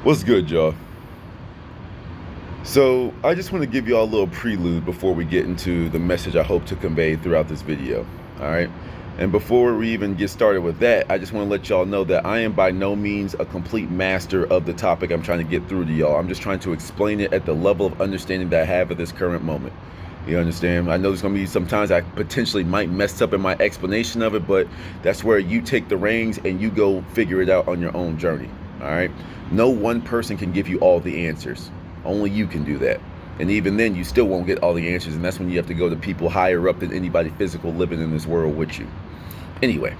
What's good, y'all? So I just want to give y'all a little prelude before we get into the message I hope to convey throughout this video. All right. And before we even get started with that, I just want to let y'all know that I am by no means a complete master of the topic I'm trying to get through to y'all. I'm just trying to explain it at the level of understanding that I have at this current moment. You understand? I know there's going to be sometimes I potentially might mess up in my explanation of it, but that's where you take the reins and you go figure it out on your own journey. All right. No one person can give you all the answers. Only you can do that. And even then, you still won't get all the answers. And that's when you have to go to people higher up than anybody physical living in this world with you. Anyway,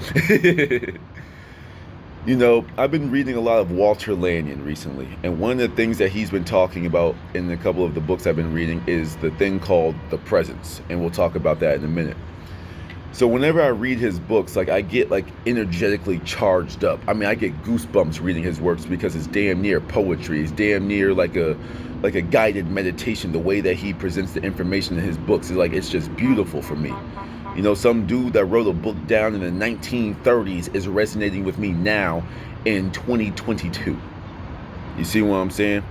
I've been reading a lot of Walter Lanyon recently. And one of the things that he's been talking about in a couple of the books I've been reading is the thing called the presence. And we'll talk about that in a minute. So whenever I read his books, I get energetically charged up. I mean, I get goosebumps reading his works because it's damn near poetry. It's damn near like a guided meditation. The way that he presents the information in his books is it's just beautiful for me. Some dude that wrote a book down in the 1930s is resonating with me now in 2022. You see what I'm saying?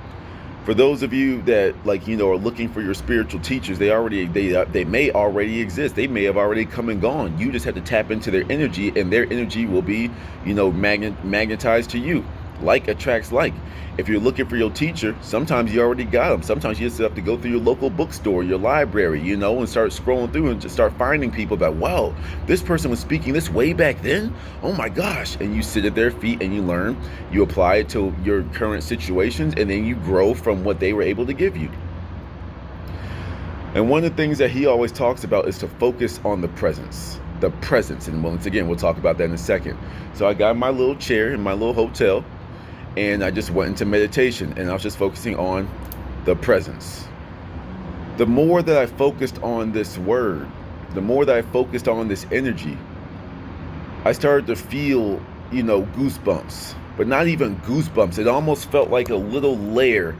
For those of you that are looking for your spiritual teachers, they may already exist. They may have already come and gone. You just have to tap into their energy, and their energy will be, magnetized to you. Like attracts like. If you're looking for your teacher, sometimes you already got them. Sometimes you just have to go through your local bookstore, your library, and start scrolling through and just start finding people that, wow, this person was speaking this way back then. Oh my gosh. And you sit at their feet and you learn, you apply it to your current situations, and then you grow from what they were able to give you. And one of the things that he always talks about is to focus on the presence. The presence. And once again, we'll talk about that in a second. So I got my little chair in my little hotel, and I just went into meditation, and I was just focusing on the presence. The more that I focused on this word, the more that I focused on this energy, I started to feel, goosebumps. But not even goosebumps. It almost felt like a little layer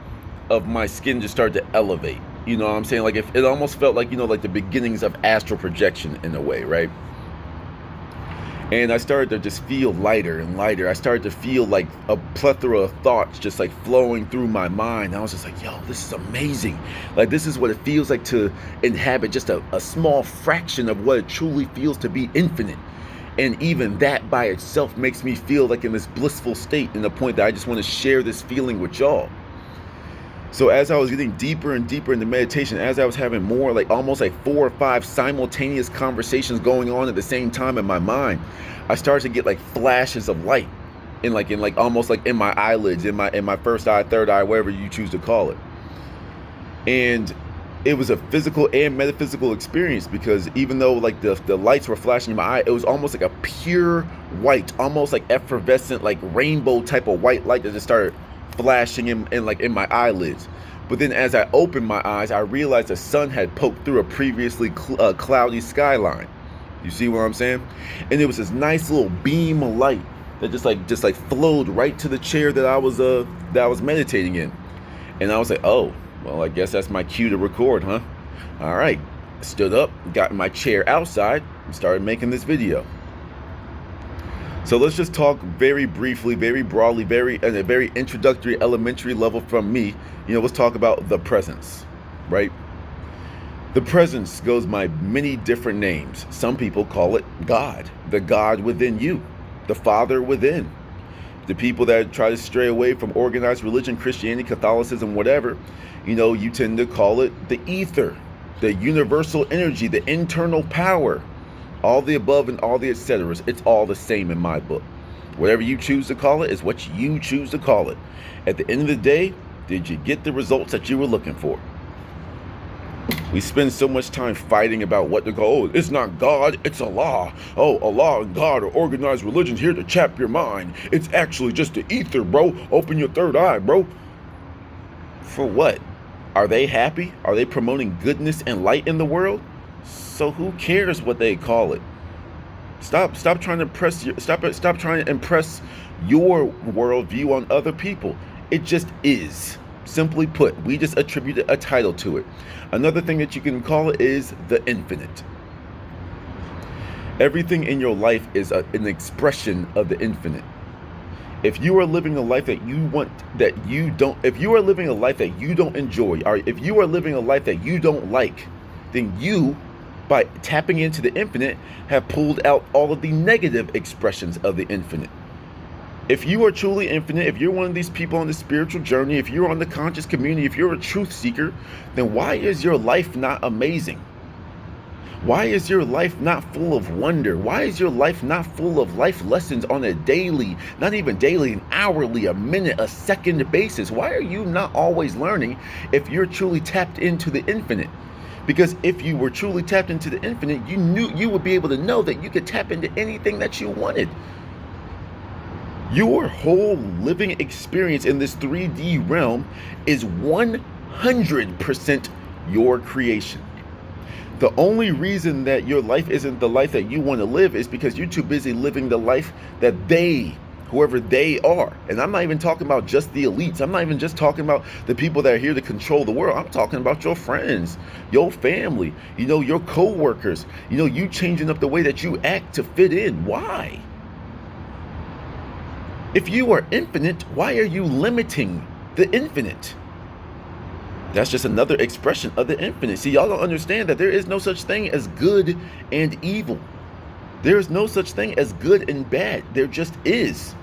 of my skin just started to elevate. You know what I'm saying? If it almost felt like the beginnings of astral projection in a way, right? And I started to just feel lighter and lighter. I started to feel like a plethora of thoughts just flowing through my mind. And I was just like, yo, this is amazing. This is what it feels like to inhabit just a small fraction of what it truly feels to be infinite. And even that by itself makes me feel in this blissful state, in the point that I just want to share this feeling with y'all. So as I was getting deeper and deeper into meditation, as I was having more almost 4 or 5 simultaneous conversations going on at the same time in my mind, I started to get flashes of light in almost in my eyelids, in my first eye, third eye, whatever you choose to call it. And it was a physical and metaphysical experience, because even though the lights were flashing in my eye, it was almost a pure white, almost effervescent, rainbow type of white light that just started flashing in my eyelids. But then as I opened my eyes, I realized the sun had poked through a previously cloudy skyline. You see what I'm saying? And it was this nice little beam of light that just flowed right to the chair that I was meditating in. And I was like, oh, well, I guess that's my cue to record, huh? All right. Stood up, got my chair outside, and started making this video. So let's just talk very briefly, very broadly, at a very introductory, elementary level from me. Let's talk about the presence, right? The presence goes by many different names. Some people call it God, the God within you, the Father within. The people that try to stray away from organized religion, Christianity, Catholicism, whatever, you tend to call it the ether, the universal energy, the internal power. All the above and all the et ceteras, it's all the same in my book. Whatever you choose to call it is what you choose to call it. At the end of the day, did you get the results that you were looking for? We spend so much time fighting about what to call. Oh, it's not God, it's Allah. Oh, Allah and God are organized religions here to chap your mind. It's actually just the ether, bro. Open your third eye, bro. For what? Are they happy? Are they promoting goodness and light in the world? So who cares what they call it? Stop trying to impress stop trying to impress your worldview on other people. It just is. Simply put, we just attribute a title to it. Another thing that you can call it is the infinite. Everything in your life is an expression of the infinite. If you are living a life that you want, that you don't, if you are living a life that you don't enjoy, or if you are living a life that you don't like, then you, by tapping into the infinite, have pulled out all of the negative expressions of the infinite. If you are truly infinite, if you're one of these people on the spiritual journey, if you're on the conscious community, if you're a truth seeker, then why is your life not amazing? Why is your life not full of wonder? Why is your life not full of life lessons on a daily, not even daily, an hourly, a minute, a second basis? Why are you not always learning if you're truly tapped into the infinite? Because if you were truly tapped into the infinite, you would be able to know that you could tap into anything that you wanted. Your whole living experience in this 3D realm is 100% your creation. The only reason that your life isn't the life that you want to live is because you're too busy living the life that whoever they are. And I'm not even talking about just the elites. I'm not even just talking about the people that are here to control the world. I'm talking about your friends, your family, your co-workers, you changing up the way that you act to fit in. Why? If you are infinite, why are you limiting the infinite? That's just another expression of the infinite. See, y'all don't understand that there is no such thing as good and evil. There is no such thing as good and bad. There just is.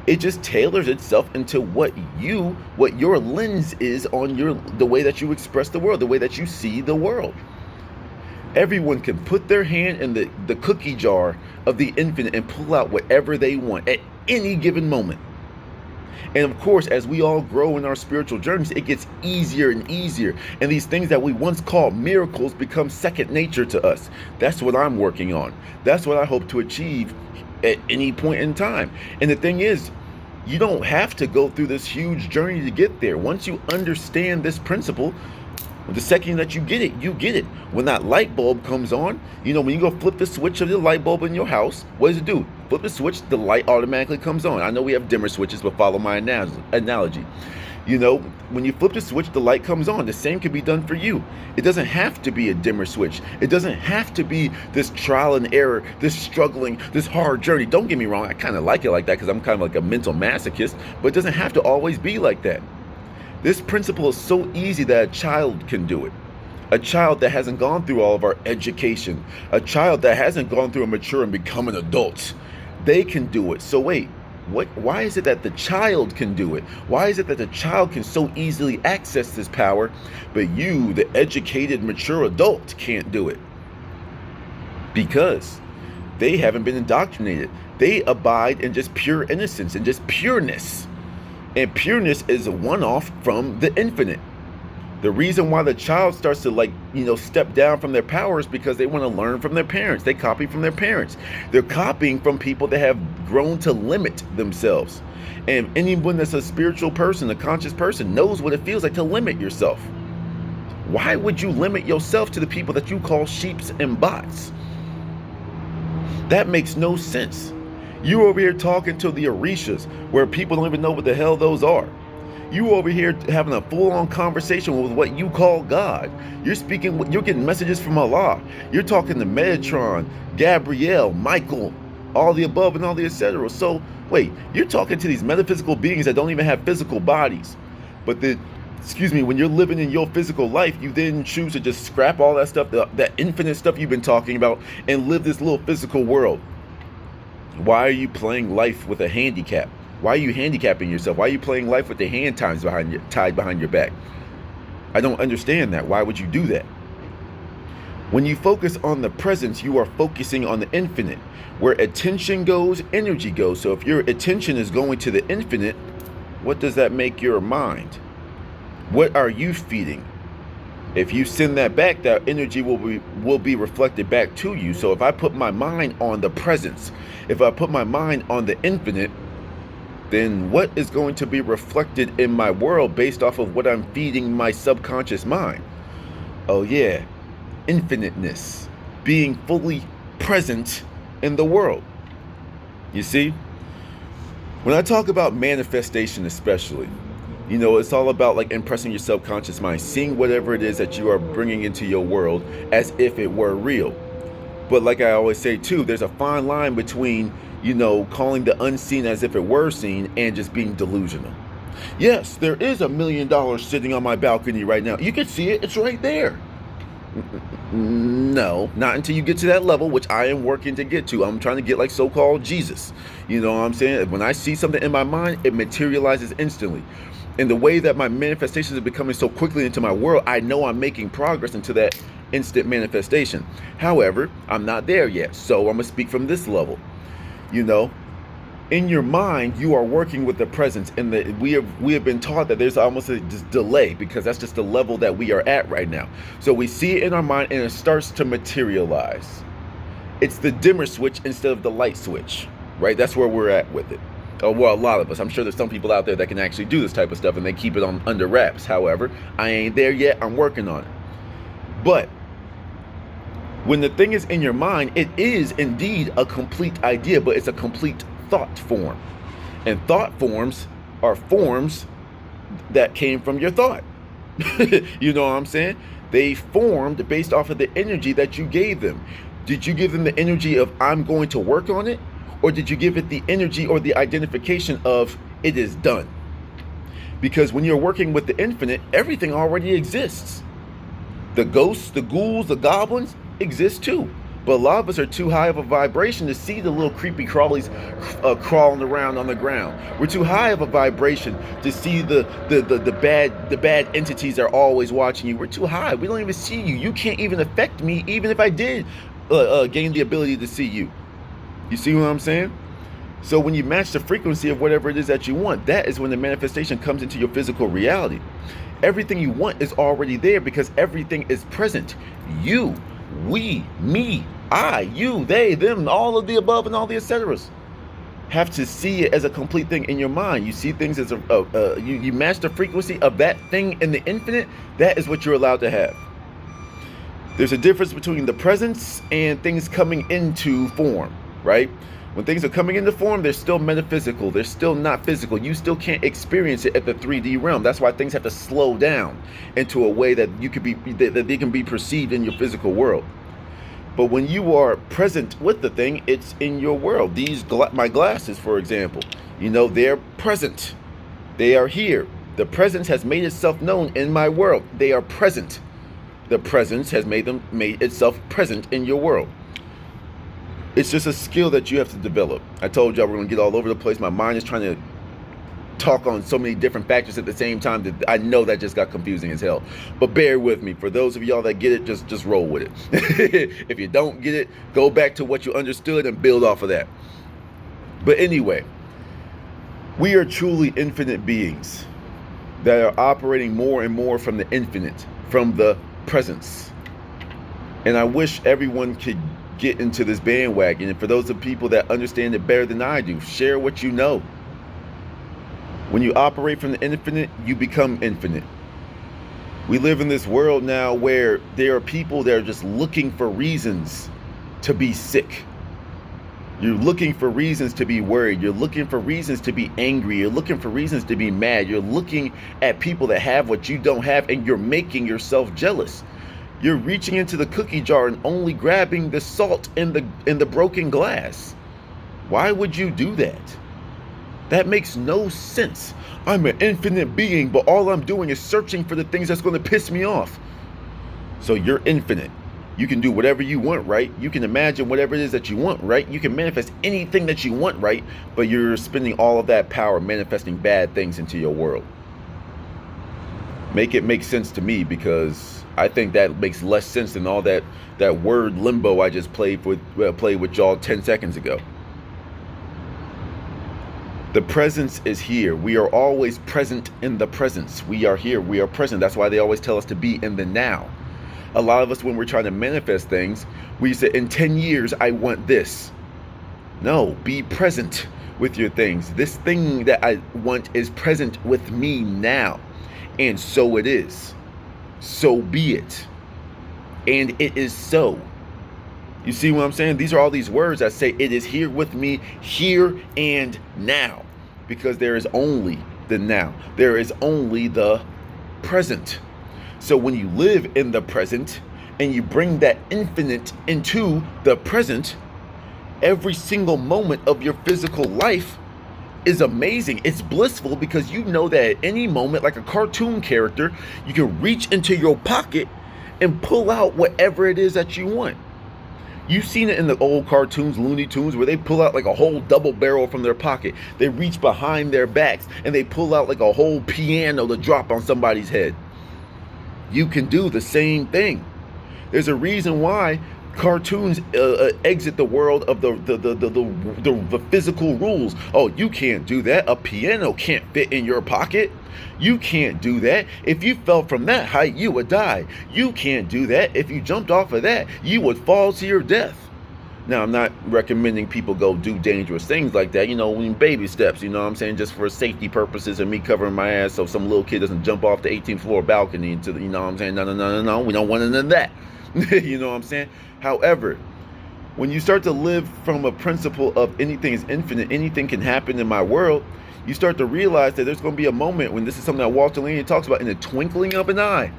It just tailors itself into what your lens is on the way that you express the world, the way that you see the world. Everyone can put their hand in the cookie jar of the infinite and pull out whatever they want at any given moment. And of course, as we all grow in our spiritual journeys, it gets easier and easier. And these things that we once called miracles become second nature to us. That's what I'm working on. That's what I hope to achieve at any point in time. And the thing is, you don't have to go through this huge journey to get there. Once you understand this principle, the second that you get it, you get it. When that light bulb comes on, when you go flip the switch of the light bulb in your house, what does it do? Flip the switch, the light automatically comes on. I know we have dimmer switches, but follow my analogy. When you flip the switch, the light comes on. The same can be done for you. It doesn't have to be a dimmer switch. It doesn't have to be this trial and error, this struggling, this hard journey. Don't get me wrong, I kind of like it like that because I'm kind of like a mental masochist, but it doesn't have to always be like that. This principle is so easy that a child can do it. A child that hasn't gone through all of our education, a child that hasn't gone through a mature and become an adult, they can do it. So wait, why is it that the child can do it? Why is it that the child can so easily access this power, but you, the educated, mature adult, can't do it? Because they haven't been indoctrinated. They abide in just pure innocence and just pureness. And pureness is a one-off from the infinite. The reason why the child starts to step down from their power is because they want to learn from their parents. They copy from their parents. They're copying from people that have grown to limit themselves. And anyone that's a spiritual person, a conscious person, knows what it feels like to limit yourself. Why would you limit yourself to the people that you call sheeps and bots? That makes no sense. You over here talking to the Orishas, where people don't even know what the hell those are. You over here having a full-on conversation with what you call God. You're getting messages from Allah. You're talking to Metatron, Gabrielle, Michael, all the above and all the etc. So wait, you're talking to these metaphysical beings that don't even have physical bodies. But when you're living in your physical life, you then choose to just scrap all that stuff, that infinite stuff you've been talking about, and live this little physical world. Why are you playing life with a handicap? Why are you handicapping yourself? Why are you playing life with the hand tied behind your back? I don't understand that. Why would you do that? When you focus on the presence, you are focusing on the infinite. Where attention goes, energy goes. So if your attention is going to the infinite, what does that make your mind? What are you feeding? If you send that back, that energy will be reflected back to you. So if I put my mind on the presence, if I put my mind on the infinite, then what is going to be reflected in my world based off of what I'm feeding my subconscious mind? Oh yeah, infiniteness, being fully present in the world. You see, when I talk about manifestation especially, it's all about impressing your subconscious mind, seeing whatever it is that you are bringing into your world as if it were real. But like I always say too, there's a fine line between calling the unseen as if it were seen and just being delusional. Yes, there is $1 million sitting on my balcony right now. You can see it. It's right there. No, not until you get to that level, which I am working to get to. I'm trying to get like so-called Jesus. You know what I'm saying? When I see something in my mind, it materializes instantly. And the way that my manifestations are becoming so quickly into my world, I know I'm making progress into that instant manifestation. However, I'm not there yet. So I'm going to speak from this level. In your mind, you are working with the presence, and we have been taught that there's almost a delay, because that's just the level that we are at right now. So we see it in our mind and it starts to materialize. It's the dimmer switch instead of the light switch, right? That's where we're at with it. Well, a lot of us. I'm sure there's some people out there that can actually do this type of stuff and they keep it on under wraps. However, I ain't there yet. I'm working on it. But when the thing is in your mind, it is indeed a complete idea, but it's a complete thought form. And thought forms are forms that came from your thought. You know what I'm saying? They formed based off of the energy that you gave them. Did you give them the energy of I'm going to work on it? Or did you give it the energy or the identification of it is done? Because when you're working with the infinite, everything already exists. The ghosts, the ghouls, the goblins exist too. But a lot of us are too high of a vibration to see the little creepy crawlies crawling around on the ground. We're too high of a vibration to see the bad entities that are always watching you. We're too high. We don't even see you. You can't even affect me, even if I did gain the ability to see you. You see what I'm saying? So when you match the frequency of whatever it is that you want, that is when the manifestation comes into your physical reality. Everything you want is already there because everything is present. You, we, me, I, you, they, them, all of the above and all the etceteras have to see it as a complete thing in your mind. You see things as you match the frequency of that thing in the infinite. That is what you're allowed to have. There's a difference between the presence and things coming into form, right? When things are coming into form, they're still metaphysical. They're still not physical. You still can't experience it at the 3D realm. That's why things have to slow down into a way that that they can be perceived in your physical world. But when you are present with the thing, it's in your world. My glasses, for example, they're present. They are here. The presence has made itself known in my world. They are present. The presence has made itself present in your world. It's just a skill that you have to develop. I told y'all we're going to get all over the place. My mind is trying to talk on so many different factors at the same time that I know that just got confusing as hell. But bear with me. For those of y'all that get it, just roll with it. If you don't get it, go back to what you understood and build off of that. But anyway, we are truly infinite beings that are operating more and more from the infinite, from the presence. And I wish everyone could get into this bandwagon. And for those of people that understand it better than I do, share what you know. When you operate from the infinite, you become infinite. We live in this world now where there are people that are just looking for reasons to be sick. You're looking for reasons to be worried. You're looking for reasons to be angry. You're looking for reasons to be mad. You're looking at people that have what you don't have, and you're making yourself jealous. You're reaching into the cookie jar and only grabbing the salt in the broken glass. Why would you do that? That makes no sense. I'm an infinite being, but all I'm doing is searching for the things that's going to piss me off. So you're infinite. You can do whatever you want, right? You can imagine whatever it is that you want, right? You can manifest anything that you want, right? But you're spending all of that power manifesting bad things into your world. Make it make sense to me, because I think that makes less sense than all that word limbo I just played with y'all 10 seconds ago. The presence is here. We are always present in the presence. We are here. We are present. That's why they always tell us to be in the now. A lot of us, when we're trying to manifest things, we say, in 10 years, I want this. No, be present with your things. This thing that I want is present with me now. And so it is. So be it. And it is so. You see what I'm saying? These are all these words that say it is here with me, here and now. Because there is only the now. There is only the present. So when you live in the present and you bring that infinite into the present, every single moment of your physical life is amazing. It's blissful because you know that at any moment, like a cartoon character, you can reach into your pocket and pull out whatever it is that you want. You've seen it in the old cartoons, Looney Tunes, where they pull out like a whole double barrel from their pocket. They reach behind their backs and they pull out like a whole piano to drop on somebody's head. You can do the same thing. There's a reason why cartoons exit the world of the physical rules. Oh, you can't do that. A piano can't fit in your pocket. You can't do that. If you fell from that height, you would die. You can't do that. If you jumped off of that, you would fall to your death. Now, I'm not recommending people go do dangerous things like that, in baby steps, you know what I'm saying, just for safety purposes and me covering my ass so some little kid doesn't jump off the 18th floor balcony into the, you know what I'm saying, no, we don't want none of that. You know what I'm saying? However, when you start to live from a principle of anything is infinite, anything can happen in my world, you start to realize that there's going to be a moment when this is something that Walter Linear talks about, in the twinkling of an eye.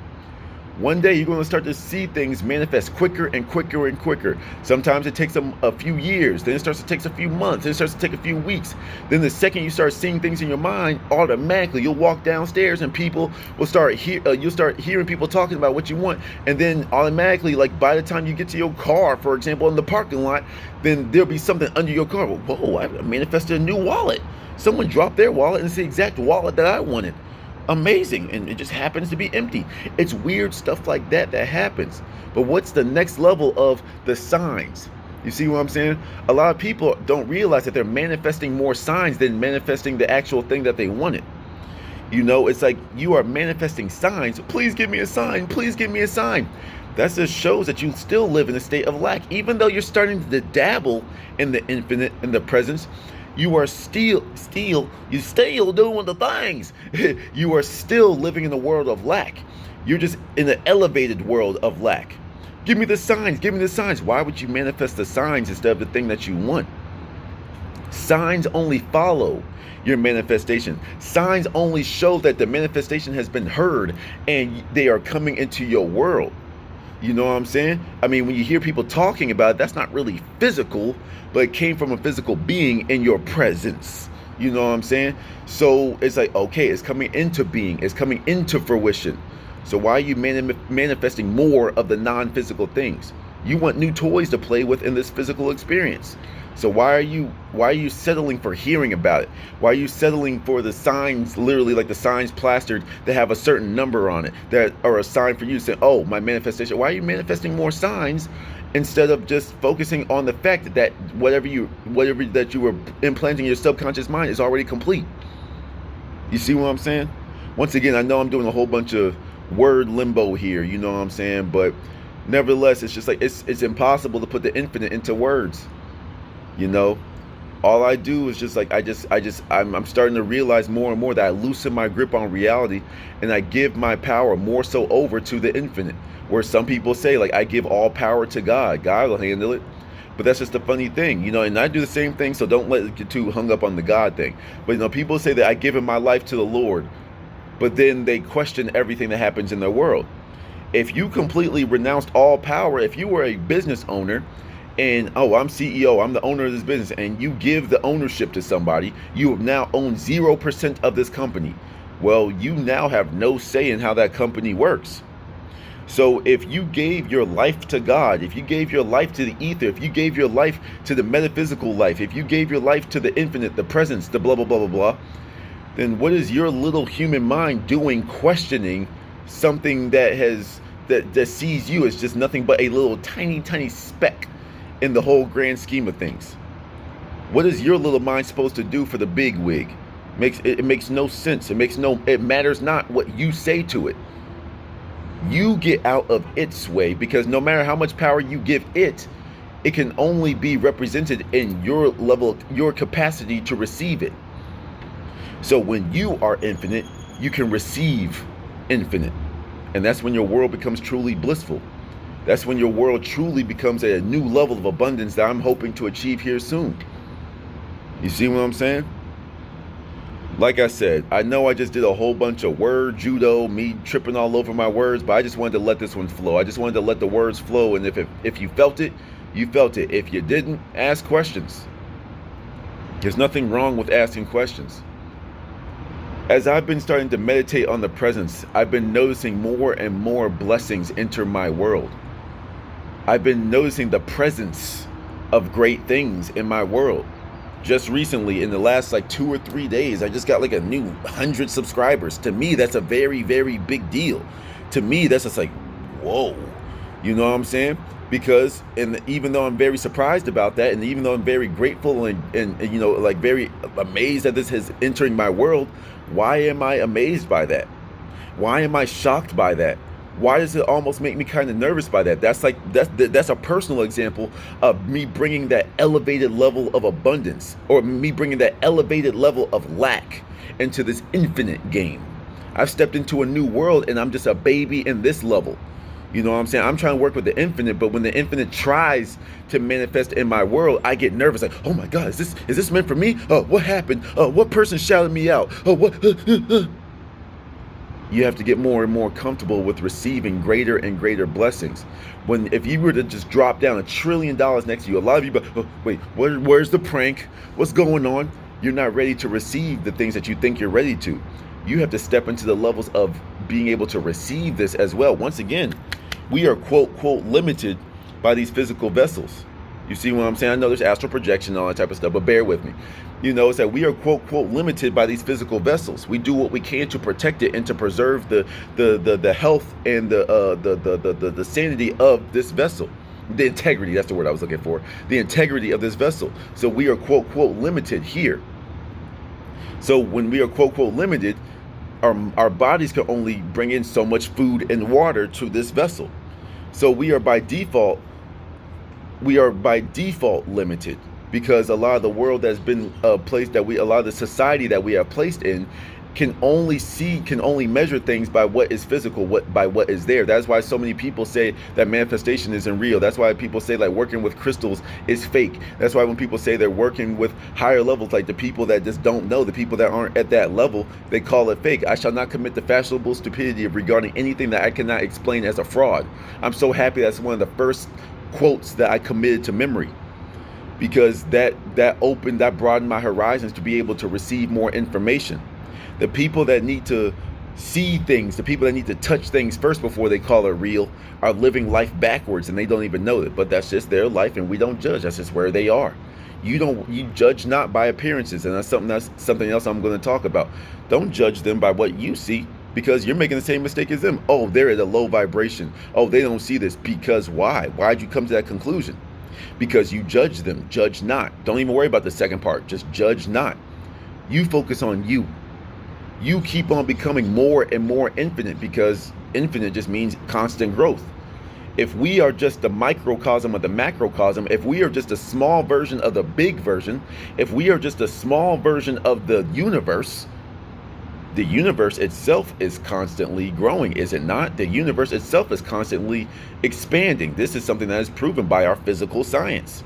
One day you're going to start to see things manifest quicker and quicker and quicker. Sometimes it takes a few years, then it starts to take a few months, then it starts to take a few weeks. Then the second you start seeing things in your mind, automatically you'll walk downstairs and people will you'll start hearing people talking about what you want, and then automatically, like by the time you get to your car, for example, in the parking lot, then there'll be something under your car. Whoa, I manifested a new wallet. Someone dropped their wallet and it's the exact wallet that I wanted. Amazing. And it just happens to be empty. It's weird stuff like that happens. But what's the next level of the signs? You see what I'm saying? A lot of people don't realize that they're manifesting more signs than manifesting the actual thing that they wanted. It's like you are manifesting signs. Please give me a sign. Please give me a sign. That just shows that you still live in a state of lack. Even though you're starting to dabble in the infinite, in the presence, you are still doing the things. You are still living in the world of lack. You're just in the elevated world of lack. Give me the signs. Give me the signs. Why would you manifest the signs instead of the thing that you want? Signs only follow your manifestation. Signs only show that the manifestation has been heard and they are coming into your world. You know what I'm saying? I mean, when you hear people talking about it, that's not really physical, but it came from a physical being in your presence. You know what I'm saying? So it's like, okay, it's coming into being. It's coming into fruition. So why are you manifesting more of the non-physical things? You want new toys to play with in this physical experience. So why are you settling for hearing about it? Why are you settling for the signs, literally like the signs plastered that have a certain number on it, that are a sign for you to say, oh, my manifestation? Why are you manifesting more signs instead of just focusing on the fact that whatever that you were implanting in your subconscious mind is already complete? You see what I'm saying? Once again, I know I'm doing a whole bunch of word limbo here, you know what I'm saying? But nevertheless, it's just like it's impossible to put the infinite into words. All I do is just like I'm starting to realize more and more that I loosen my grip on reality and I give my power more so over to the infinite. Where some people say, like, I give all power to God. God will handle it. But that's just the funny thing, and I do the same thing, so don't let it get too hung up on the God thing. But people say that I give my life to the Lord, but then they question everything that happens in their world. If you completely renounced all power, if you were a business owner, and I'm CEO, I'm the owner of this business, and you give the ownership to somebody, you now own 0% of this company. Well, you now have no say in how that company works. So if you gave your life to God, if you gave your life to the ether, if you gave your life to the metaphysical life, if you gave your life to the infinite, the presence, the blah, blah, blah, blah, blah, then what is your little human mind doing questioning something that sees you as just nothing but a little tiny, tiny speck in the whole grand scheme of things? What is your little mind supposed to do for the big wig? It makes no sense. It matters not what you say to it. You get out of its way, because no matter how much power you give it, it can only be represented in your level, your capacity to receive it. So when you are infinite, you can receive infinite. And that's when your world becomes truly blissful. That's when your world truly becomes at a new level of abundance that I'm hoping to achieve here soon. You see what I'm saying? Like I said, I know I just did a whole bunch of word judo, me tripping all over my words, but I just wanted to let this one flow. I just wanted to let the words flow, and if you felt it, You felt it. If you didn't, ask questions. There's nothing wrong with asking questions. As I've been starting to meditate on the presence, I've been noticing more and more blessings enter my world. I've been noticing the presence of great things in my world. Just recently, in the last like 2 or 3 days, I just got like a new 100 subscribers. To me, that's a very, very big deal. To me, that's just like, whoa. You know what I'm saying? Because, and even though I'm very surprised about that, and even though I'm very grateful and you know, like very amazed that this is entering my world, why am I amazed by that? Why am I shocked by that? Why does it almost make me kind of nervous by that? That's a personal example of me bringing that elevated level of abundance, or me bringing that elevated level of lack into this infinite game. I've stepped into a new world and I'm just a baby in this level. You know what I'm saying? I'm trying to work with the infinite, but when the infinite tries to manifest in my world, I get nervous. Like, oh my God, is this meant for me? Oh, what happened? Oh, what person shouted me out? Oh, what? You have to get more and more comfortable with receiving greater and greater blessings. If you were to just drop down $1 trillion next to you, a lot of you, but oh, wait, where's the prank? What's going on? You're not ready to receive the things that you think you're ready to. You have to step into the levels of being able to receive this as well. Once again, we are quote limited by these physical vessels. You see what I'm saying? I know there's astral projection and all that type of stuff, but bear with me. You know, it's that we are quote limited by these physical vessels. We do what we can to protect it and to preserve the health and the sanity of this vessel. The integrity, that's the word I was looking for. The integrity of this vessel. So we are quote limited here. So when we are quote limited, our bodies can only bring in so much food and water to this vessel. So we are by default limited, because a lot of the world that's been placed a lot of the society that we are placed in can only measure things by what is physical, by what is there. That's why so many people say that manifestation isn't real. That's why people say like working with crystals is fake. That's why when people say they're working with higher levels, like the people that just don't know, the people that aren't at that level, they call it fake. I shall not commit the fashionable stupidity of regarding anything that I cannot explain as a fraud. I'm so happy that's one of the first quotes that I committed to memory, because that broadened my horizons to be able to receive more information. The people that need to see things, the people that need to touch things first before they call it real, are living life backwards and they don't even know it. But that's just their life, and we don't judge. That's just where they are. You judge not by appearances, and that's something else I'm going to talk about. Don't judge them by what you see, because you're making the same mistake as them. Oh, they're at a low vibration. Oh, they don't see this. Because why? Why'd you come to that conclusion? Because you judge them. Judge not. Don't even worry about the second part. Just judge not. You focus on you. You keep on becoming more and more infinite, because infinite just means constant growth. If we are just the microcosm of the macrocosm, if we are just a small version of the big version, if we are just a small version of the universe itself is constantly growing, is it not? The universe itself is constantly expanding. This is something that is proven by our physical science.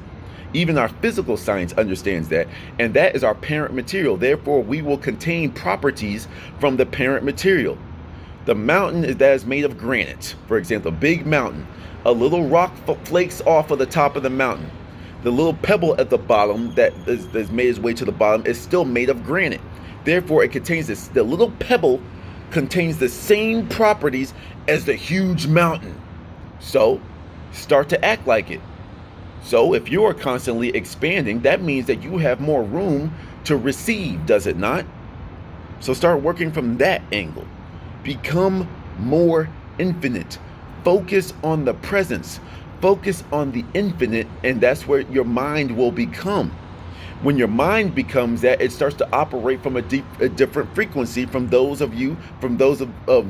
Even our physical science understands that, and that is our parent material. Therefore, we will contain properties from the parent material. The mountain that is made of granite, for example, a big mountain, a little rock flakes off of the top of the mountain. The little pebble at the bottom that is made its way to the bottom is still made of granite. Therefore, it contains the little pebble contains the same properties as the huge mountain. So, start to act like it. So if you are constantly expanding, that means that you have more room to receive, does it not? So start working from that angle. Become more infinite. Focus on the presence. Focus on the infinite, and that's where your mind will become. When your mind becomes that, it starts to operate from a different frequency from those of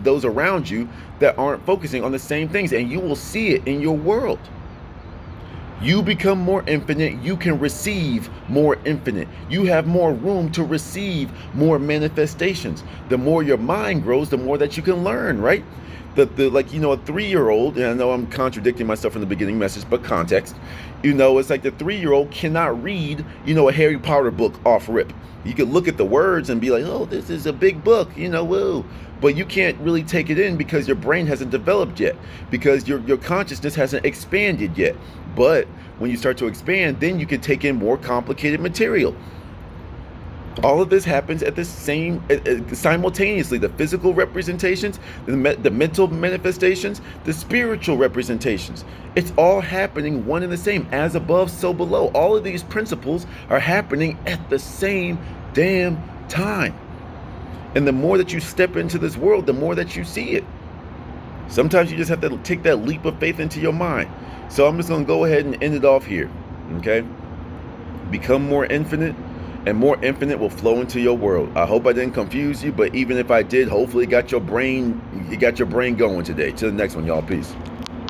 those around you that aren't focusing on the same things, and you will see it in your world. You become more infinite, you can receive more infinite. You have more room to receive more manifestations. The more your mind grows, the more that you can learn, right? The like, you know, a 3-year-old, and I know I'm contradicting myself in the beginning message, but context, you know, it's like the 3-year-old cannot read, you know, a Harry Potter book off rip. You could look at the words and be like, oh, this is a big book, you know, whoa. But you can't really take it in because your brain hasn't developed yet, because your consciousness hasn't expanded yet. But when you start to expand, then you can take in more complicated material. All of this happens at the same, simultaneously. The physical representations, the mental manifestations, the spiritual representations. It's all happening one and the same. As above, so below. All of these principles are happening at the same damn time. And the more that you step into this world, the more that you see it. Sometimes you just have to take that leap of faith into your mind. So I'm just going to go ahead and end it off here. Okay? Become more infinite, and more infinite will flow into your world. I hope I didn't confuse you, but even if I did, hopefully it got your brain going today. Till the next one, y'all. Peace.